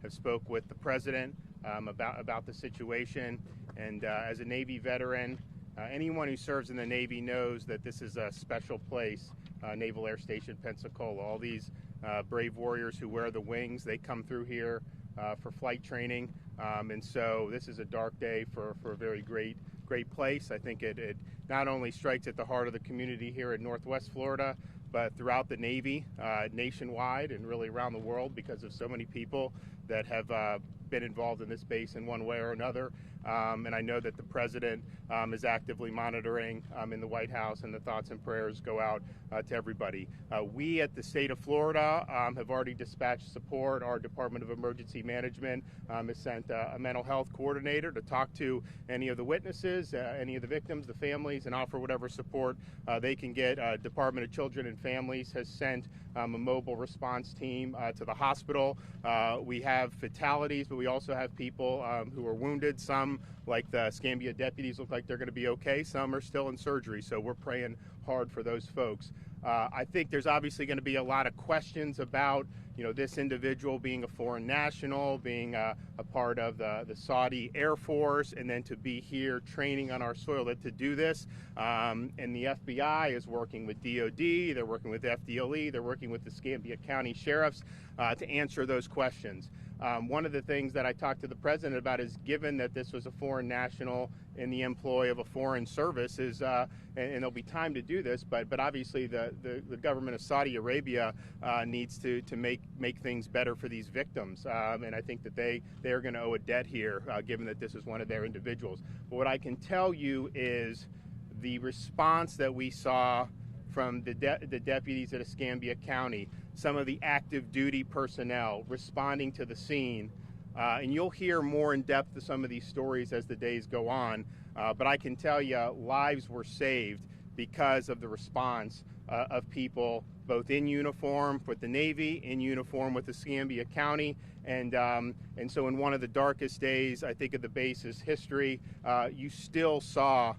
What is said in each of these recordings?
have spoke with the president about the situation. And as a Navy veteran, anyone who serves in the Navy knows that this is a special place, Naval Air Station Pensacola. All these brave warriors who wear the wings, they come through here for flight training. And so this is a dark day for a very great place. I think it not only strikes at the heart of the community here in Northwest Florida, but throughout the Navy, nationwide and really around the world, because of so many people that have been involved in this base in one way or another. And I know that the president is actively monitoring in the White House, and the thoughts and prayers go out to everybody. We at the state of Florida have already dispatched support. Our Department of Emergency Management has sent a mental health coordinator to talk to any of the witnesses, any of the victims, the families, and offer whatever support they can get. Department of Children and Families has sent a mobile response team to the hospital. We have fatalities, but we also have people who are wounded. Some, like the Escambia deputies, look like they're going to be okay. Some are still in surgery, so we're praying hard for those folks. I think there's obviously going to be a lot of questions about, this individual being a foreign national, being a part of the Saudi Air Force, and then to be here training on our soil to do this. And the FBI is working with DOD, they're working with FDLE, they're working with the Escambia County Sheriffs to answer those questions. One of the things that I talked to the president about is, given that this was a foreign national in the employ of a foreign service, and there'll be time to do this, but obviously the government of Saudi Arabia needs to make things better for these victims. And I think that they're going to owe a debt here, given that this is one of their individuals. But what I can tell you is the response that we saw from the deputies at Escambia County, some of the active duty personnel responding to the scene. And you'll hear more in depth of some of these stories as the days go on. But I can tell you, lives were saved because of the response of people both in uniform with the Navy, in uniform with Escambia County. And so in one of the darkest days, I think, of the base's history, you still saw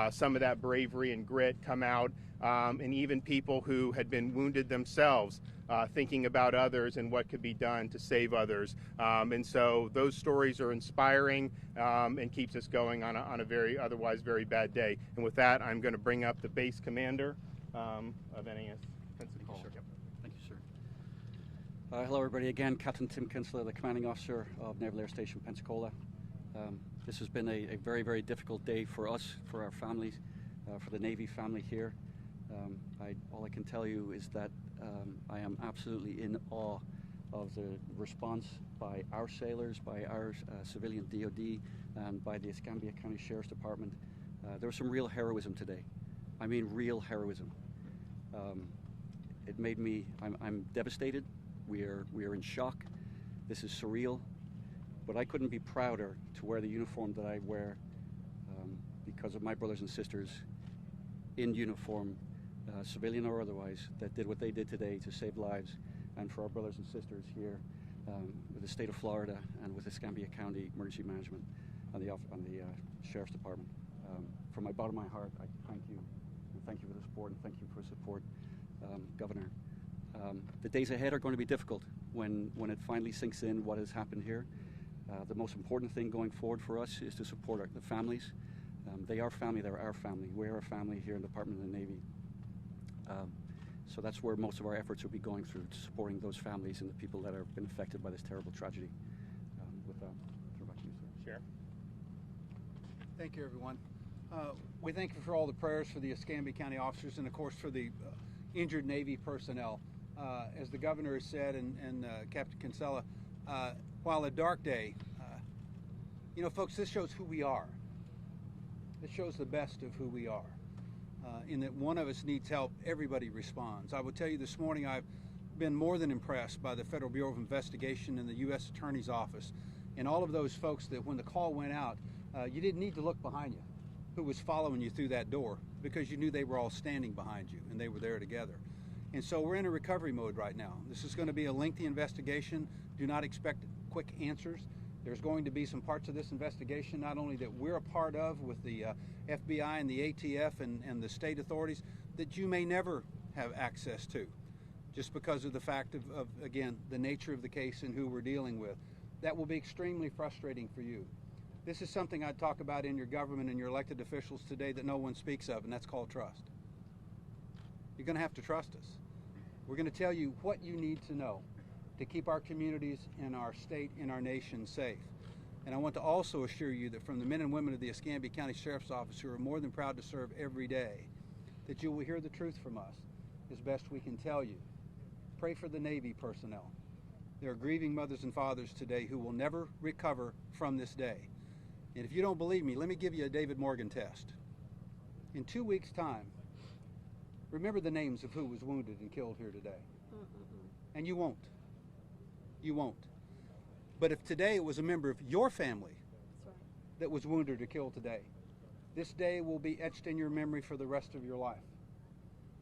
some of that bravery and grit come out. And even people who had been wounded themselves, thinking about others and what could be done to save others. And so those stories are inspiring and keeps us going on a otherwise very bad day. And with that, I'm going to bring up the base commander of NAS Pensacola. Thank you, sir. Thank you, sir. Hello, everybody. Again, Captain Tim Kinsler, the commanding officer of Naval Air Station Pensacola. This has been a very, very difficult day for us, for our families, for the Navy family here. All I can tell you is that I am absolutely in awe of the response by our sailors, by our civilian DOD, and by the Escambia County Sheriff's Department. There was some real heroism today. I mean, real heroism. It made me, I'm devastated. We are in shock. This is surreal. But I couldn't be prouder to wear the uniform that I wear because of my brothers and sisters in uniform, civilian or otherwise, that did what they did today to save lives, and for our brothers and sisters here with the state of Florida and with Escambia County Emergency Management and the Sheriff's Department. From my bottom of my heart, I thank you, and thank you for the support, and thank you for support, Governor. The days ahead are going to be difficult when it finally sinks in what has happened here. The most important thing going forward for us is to support the families. They are family, they're our family. We're a family here in the Department of the Navy. So that's where most of our efforts will be going through, to supporting those families and the people that have been affected by this terrible tragedy. With that, I'll throw back to you, sir. Sure. Thank you, everyone. We thank you for all the prayers for the Escambia County officers and, of course, for the injured Navy personnel. As the governor has said, and Captain Kinsella, while a dark day, folks, this shows who we are. It shows the best of who we are. In that one of us needs help, everybody responds. I will tell you this morning, I've been more than impressed by the Federal Bureau of Investigation and the U.S. Attorney's Office and all of those folks that when the call went out, you didn't need to look behind you, who was following you through that door, because you knew they were all standing behind you and they were there together. And so we're in a recovery mode right now. This is going to be a lengthy investigation. Do not expect quick answers. There's going to be some parts of this investigation not only that we're a part of with the FBI and the ATF and the state authorities that you may never have access to, just because of the fact of again, the nature of the case and who we're dealing with. that will be extremely frustrating for you. This is something I talk about in your government and your elected officials today that no one speaks of, and that's called trust. You're going to have to trust us. We're going to tell you what you need to know to keep our communities and our state and our nation safe. And I want to also assure you that from the men and women of the Escambia County Sheriff's Office, who are more than proud to serve every day, that you will hear the truth from us as best we can tell you. Pray for the Navy personnel. There are grieving mothers and fathers today who will never recover from this day. And if you don't believe me, let me give you a David Morgan test. In 2 weeks' time, remember the names of who was wounded and killed here today. And you won't. You won't. But if today it was a member of your family that was wounded or killed today, this day will be etched in your memory for the rest of your life.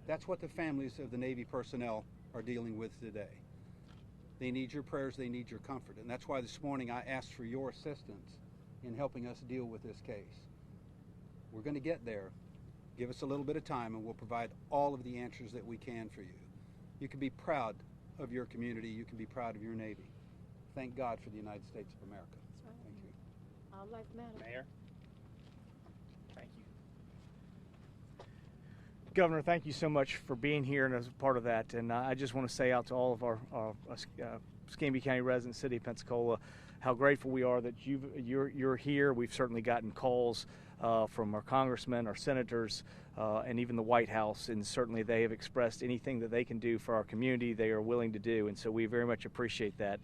That's what the families of the Navy personnel are dealing with today. They need your prayers, they need your comfort, and that's why this morning I asked for your assistance in helping us deal with this case. We're going to get there. Give us a little bit of time and we'll provide all of the answers that we can for you. You can be proud of your community, you can be proud of your Navy. Thank God for the United States of America. That's right. Thank you. All life matters. Mayor. Thank you. Governor, thank you so much for being here and as a part of that. And I just want to say out to all of our Escambia County residents, City of Pensacola, how grateful we are that you're here. We've certainly gotten calls from our congressmen, our senators, and even the White House, and certainly they have expressed anything that they can do for our community, they are willing to do, and so we very much appreciate that.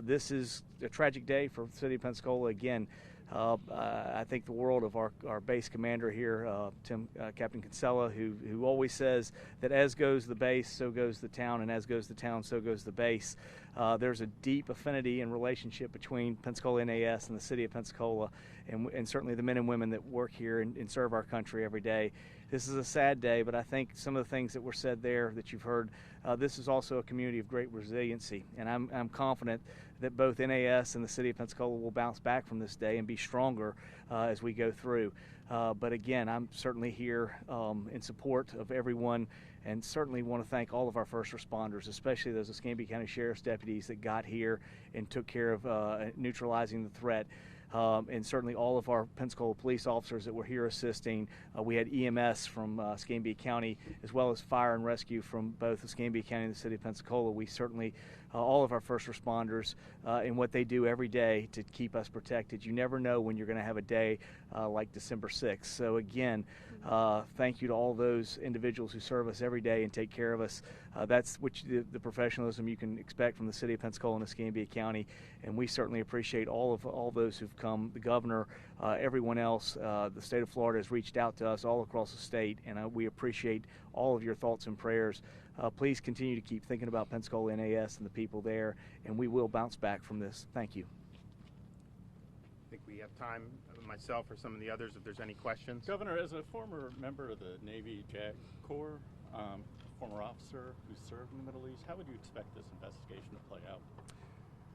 This is a tragic day for the City of Pensacola. Again, I think the world of our base commander here, Captain Kinsella, who always says that as goes the base, so goes the town, and as goes the town, so goes the base. There's a deep affinity and relationship between Pensacola NAS and the City of Pensacola, and certainly the men and women that work here and serve our country every day. This is a sad day, but I think some of the things that were said there that you've heard, this is also a community of great resiliency, and I'm confident that both NAS and the City of Pensacola will bounce back from this day and be stronger as we go through. But again, I'm certainly here in support of everyone, and certainly want to thank all of our first responders, especially those Escambia County Sheriff's deputies that got here and took care of neutralizing the threat. And certainly all of our Pensacola police officers that were here assisting. We had EMS from Escambia County, as well as fire and rescue from both Escambia County and the City of Pensacola. We certainly, all of our first responders, and what they do every day to keep us protected. You never know when you're going to have a day like December 6th. So again, thank you to all those individuals who serve us every day and take care of us. That's the professionalism you can expect from the City of Pensacola and Escambia County, and we certainly appreciate all those who've come. The governor, everyone else, the state of Florida has reached out to us all across the state, and we appreciate all of your thoughts and prayers. Please continue to keep thinking about Pensacola NAS and the people there, and we will bounce back from this. Thank you. I think we have time, myself or some of the others, if there's any questions. Governor, as a former member of the Navy JAG Corps, former officer who served in the Middle East, how would you expect this investigation to play out?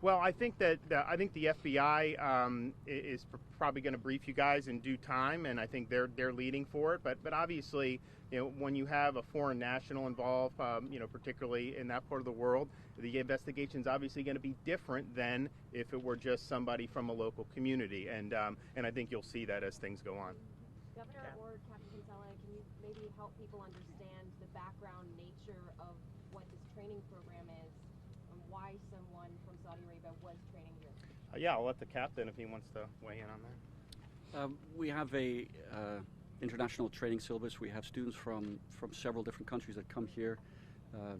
Well, I think that the FBI is probably going to brief you guys in due time, and I think they're leading for it. But obviously, when you have a foreign national involved, particularly in that part of the world, the investigation is obviously going to be different than if it were just somebody from a local community, and I think you'll see that as things go on. Governor or Captain Kinsella, can you maybe help people understand the background nature of what this training program is and why someone from Saudi Arabia was training here? Yeah, I'll let the captain, if he wants to weigh in on that. We have a international training syllabus. We have students from several different countries that come here.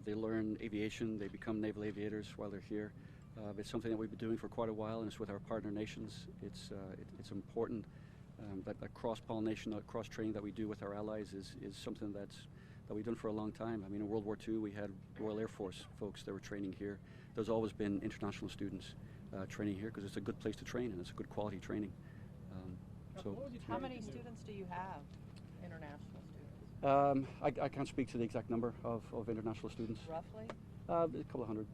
They learn aviation. They become naval aviators while they're here. It's something that we've been doing for quite a while, and it's with our partner nations. It's important that cross-pollination, that cross-training that we do with our allies is something that we've done for a long time. I mean, in World War II, we had Royal Air Force folks that were training here. There's always been international students training here because it's a good place to train, and it's a good quality training. How many students do you have, international students? I can't speak to the exact number of international students. Roughly? A couple of hundred.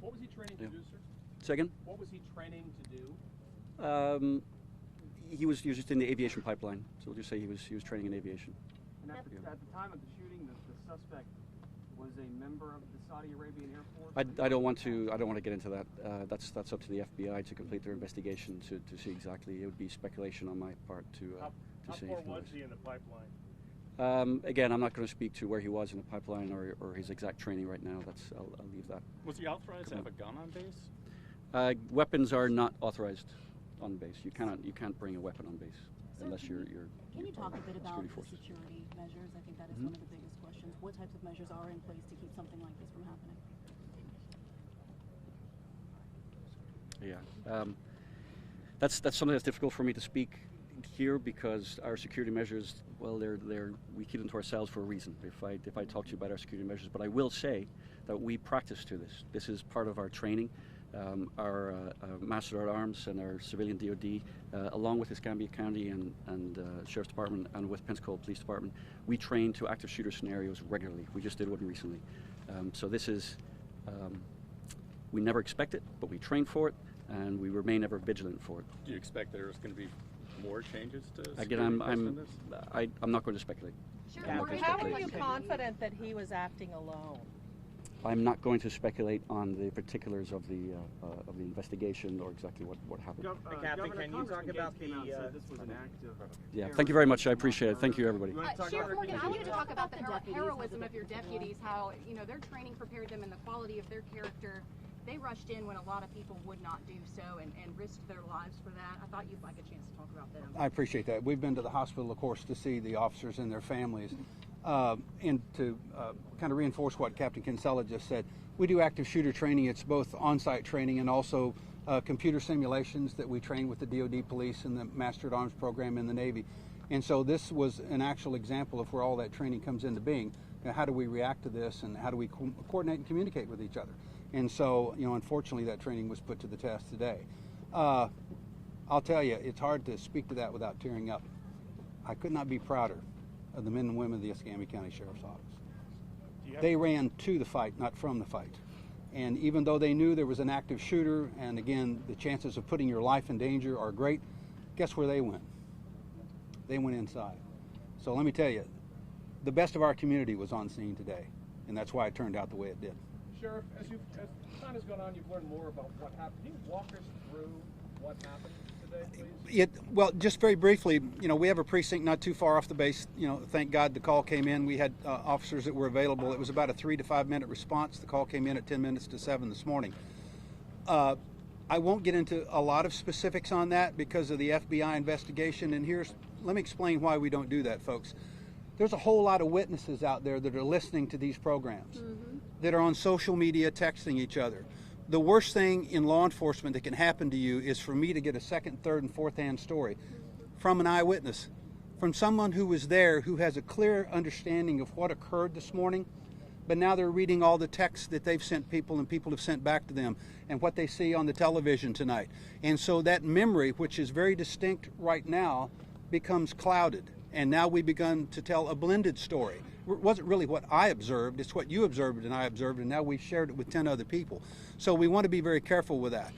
What was he training to do, sir? Say again? What was he training to do? He was just in the aviation pipeline, so we'll just say he was training in aviation. And at the time of the shooting, the suspect was a member of the Saudi Arabian Air Force? I don't want to get into that. That's up to the FBI to complete their investigation to see exactly. It would be speculation on my part to say. How far was he in the pipeline? Again, I'm not going to speak to where he was in the pipeline or his exact training right now. I'll leave that. Was he authorized to have a gun on base? Weapons are not authorized on base. You can't bring a weapon on base unless you're. Can you talk a bit about the forces. security measures? I think that is one of the biggest questions. What types of measures are in place to keep something like this from happening? Yeah, that's something that's difficult for me to speak here because our security measures, well, we keep them to ourselves for a reason. If I talk to you about our security measures, but I will say that we practice to this. This is part of our training. Our Master at Arms and our civilian DoD, along with Escambia County and Sheriff's Department and with Pensacola Police Department, we train to active shooter scenarios regularly. We just did one recently. So this is, we never expect it, but we train for it, and we remain ever vigilant for it. Do you expect there's going to be more changes to Again, I'm not going to speculate. Sure. How are you confident that he was acting alone? I'm not going to speculate on the particulars of the investigation or exactly what happened. Captain, can you talk about this was an act of Yeah, thank you very much. I appreciate it. Thank you, everybody. Sheriff Morgan, I want you to talk about the heroism of your deputies, how, their training prepared them and the quality of their character. They rushed in when a lot of people would not do so and risked their lives for that. I thought you'd like a chance to talk about them. I appreciate that. We've been to the hospital, of course, to see the officers and their families. And to kind of reinforce what Captain Kinsella just said, we do active shooter training. It's both on-site training and also computer simulations that we train with the DoD police and the Master at Arms program in the Navy. And so this was an actual example of where all that training comes into being. How do we react to this, and how do we coordinate and communicate with each other? And so, unfortunately, that training was put to the test today. I'll tell you, it's hard to speak to that without tearing up. I could not be prouder of the men and women of the Escambia County Sheriff's Office. They ran to the fight, not from the fight. And even though they knew there was an active shooter, and again, the chances of putting your life in danger are great, guess where they went? They went inside. So let me tell you, the best of our community was on scene today, and that's why it turned out the way it did. Sheriff, as time has gone on, you've learned more about what happened. Can you walk us through what happened today, please? Well, just very briefly, we have a precinct not too far off the base. Thank God the call came in. We had officers that were available. It was about a 3 to 5 minute response. The call came in at 10 minutes to 7 this morning. I won't get into a lot of specifics on that because of the FBI investigation. And let me explain why we don't do that, folks. There's a whole lot of witnesses out there that are listening to these programs, that are on social media texting each other. The worst thing in law enforcement that can happen to you is for me to get a second, third, and fourth-hand story from an eyewitness, from someone who was there, who has a clear understanding of what occurred this morning, but now they're reading all the texts that they've sent people and people have sent back to them and what they see on the television tonight. And so that memory, which is very distinct right now, becomes clouded. And now we've begun to tell a blended story. It wasn't really what I observed, it's what you observed and I observed, and now we've shared it with 10 other people. So we want to be very careful with that.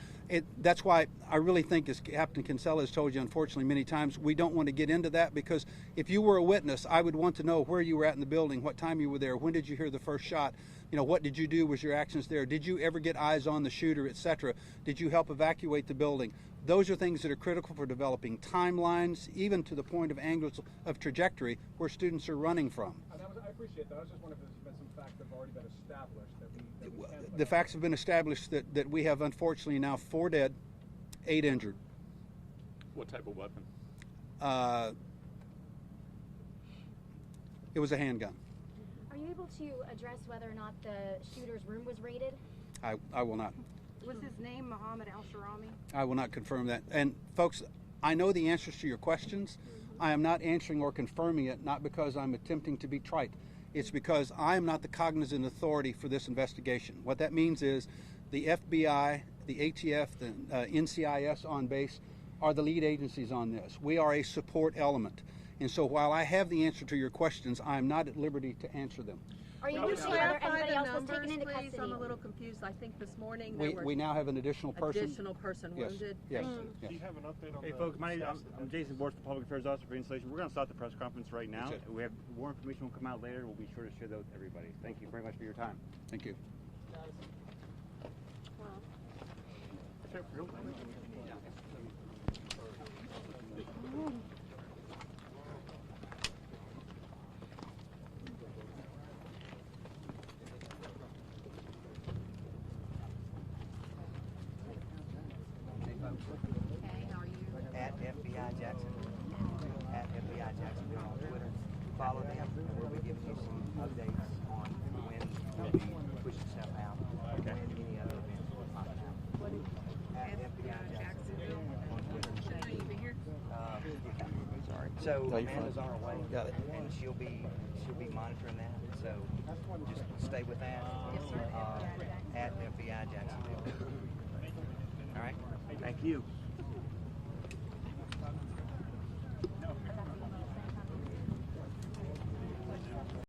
That's why I really think, as Captain Kinsella has told you, unfortunately, many times, we don't want to get into that, because if you were a witness, I would want to know where you were at in the building, what time you were there, when did you hear the first shot, what did you do, was your actions there, did you ever get eyes on the shooter, etc., did you help evacuate the building? Those are things that are critical for developing timelines, even to the point of angles of trajectory where students are running from. I appreciate that. I was just wondering if there's been some facts that have already been established that we can. The facts have been established that we have, unfortunately, now 4 dead, 8 injured. What type of weapon? It was a handgun. Are you able to address whether or not the shooter's room was raided? I will not. Was his name Mohammed Al-Sharami? I will not confirm that. And folks, I know the answers to your questions. I am not answering or confirming it, not because I'm attempting to be trite. It's because I am not the cognizant authority for this investigation. What that means is the FBI, the ATF, the NCIS on base are the lead agencies on this. We are a support element. And so while I have the answer to your questions, I am not at liberty to answer them. Are you Can you sure whether clarify anybody the else was numbers, taken into please? custody? I'm a little confused. I think this morning there were We now have an additional person. Yes. wounded. Yes. Thank you. Yes. Do you have an update on Hey the folks, status of I'm Jason Borst, Public Affairs Officer for Installation. We're going to start the press conference right now. That's it. We have more information will come out later. We'll be sure to share that with everybody. Thank you very much for your time. Thank you. Okay, how are you? At FBI Jackson. At FBI Jackson on Twitter. Follow them, and we'll be giving you some updates on when we'll be pushing stuff out, when any other events will pop out. At FBI Jackson on Twitter. Sorry. So Amanda's on her way, and she'll be monitoring that. So just stay with that. Yes, sir. At FBI Jacksonville. All right. Thank you.